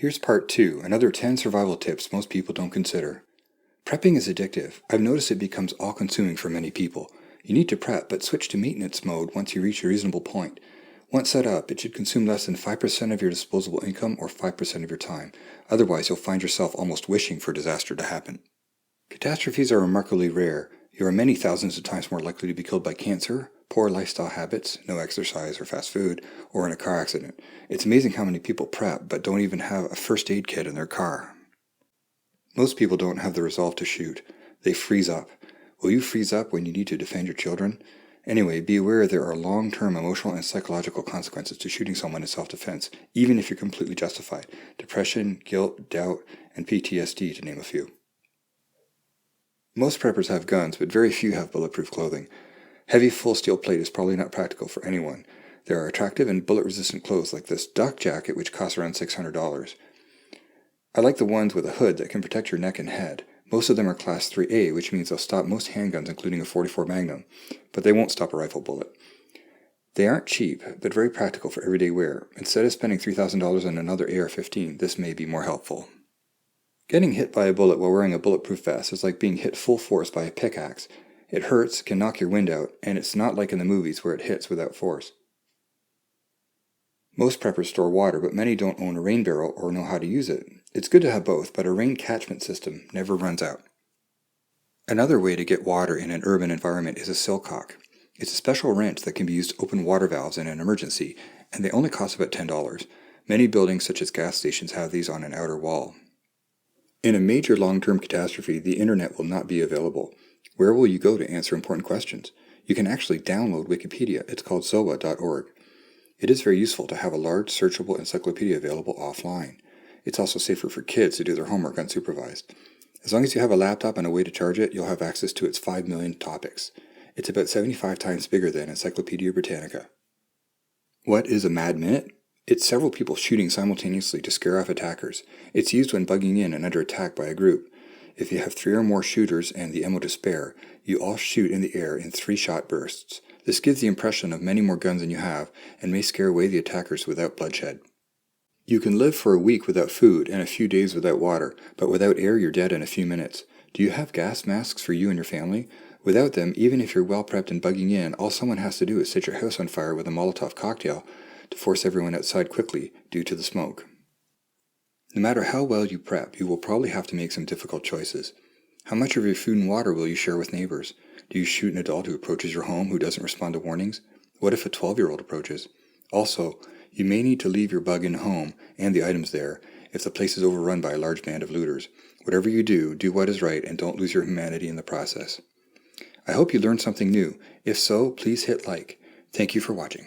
Here's part 2, another 10 survival tips most people don't consider. Prepping is addictive. I've noticed it becomes all-consuming for many people. You need to prep, but switch to maintenance mode once you reach a reasonable point. Once set up, it should consume less than 5% of your disposable income or 5% of your time. Otherwise, you'll find yourself almost wishing for disaster to happen. Catastrophes are remarkably rare. You are many thousands of times more likely to be killed by cancer, poor lifestyle habits, no exercise or fast food, or in a car accident. It's amazing how many people prep but don't even have a first aid kit in their car. Most people don't have the resolve to shoot. They freeze up. Will you freeze up when you need to defend your children? Anyway, be aware there are long-term emotional and psychological consequences to shooting someone in self-defense, even if you're completely justified. Depression, guilt, doubt, and PTSD, to name a few. Most preppers have guns, but very few have bulletproof clothing. Heavy full steel plate is probably not practical for anyone. There are attractive and bullet-resistant clothes like this duck jacket, which costs around $600. I like the ones with a hood that can protect your neck and head. Most of them are Class 3A, which means they'll stop most handguns, including a .44 Magnum, but they won't stop a rifle bullet. They aren't cheap, but very practical for everyday wear. Instead of spending $3,000 on another AR-15, this may be more helpful. Getting hit by a bullet while wearing a bulletproof vest is like being hit full force by a pickaxe. It hurts, can knock your wind out, and it's not like in the movies where it hits without force. Most preppers store water, but many don't own a rain barrel or know how to use it. It's good to have both, but a rain catchment system never runs out. Another way to get water in an urban environment is a sillcock. It's a special wrench that can be used to open water valves in an emergency, and they only cost about $10. Many buildings, such as gas stations, have these on an outer wall. In a major long-term catastrophe, the internet will not be available. Where will you go to answer important questions? You can actually download Wikipedia. It's called zoa.org. It is very useful to have a large, searchable encyclopedia available offline. It's also safer for kids to do their homework unsupervised. As long as you have a laptop and a way to charge it, you'll have access to its 5 million topics. It's about 75 times bigger than Encyclopedia Britannica. What is a mad minute? It's several people shooting simultaneously to scare off attackers. It's used when bugging in and under attack by a group. If you have 3 or more shooters and the ammo to spare, you all shoot in the air in 3-shot bursts. This gives the impression of many more guns than you have and may scare away the attackers without bloodshed. You can live for a week without food and a few days without water, but without air you're dead in a few minutes. Do you have gas masks for you and your family? Without them, even if you're well prepped and bugging in, all someone has to do is set your house on fire with a Molotov cocktail to force everyone outside quickly due to the smoke. No matter how well you prep, you will probably have to make some difficult choices. How much of your food and water will you share with neighbors? Do you shoot an adult who approaches your home who doesn't respond to warnings? What if a 12-year-old approaches? Also, you may need to leave your bug in home and the items there if the place is overrun by a large band of looters. Whatever you do, do what is right and don't lose your humanity in the process. I hope you learned something new. If so, please hit like. Thank you for watching.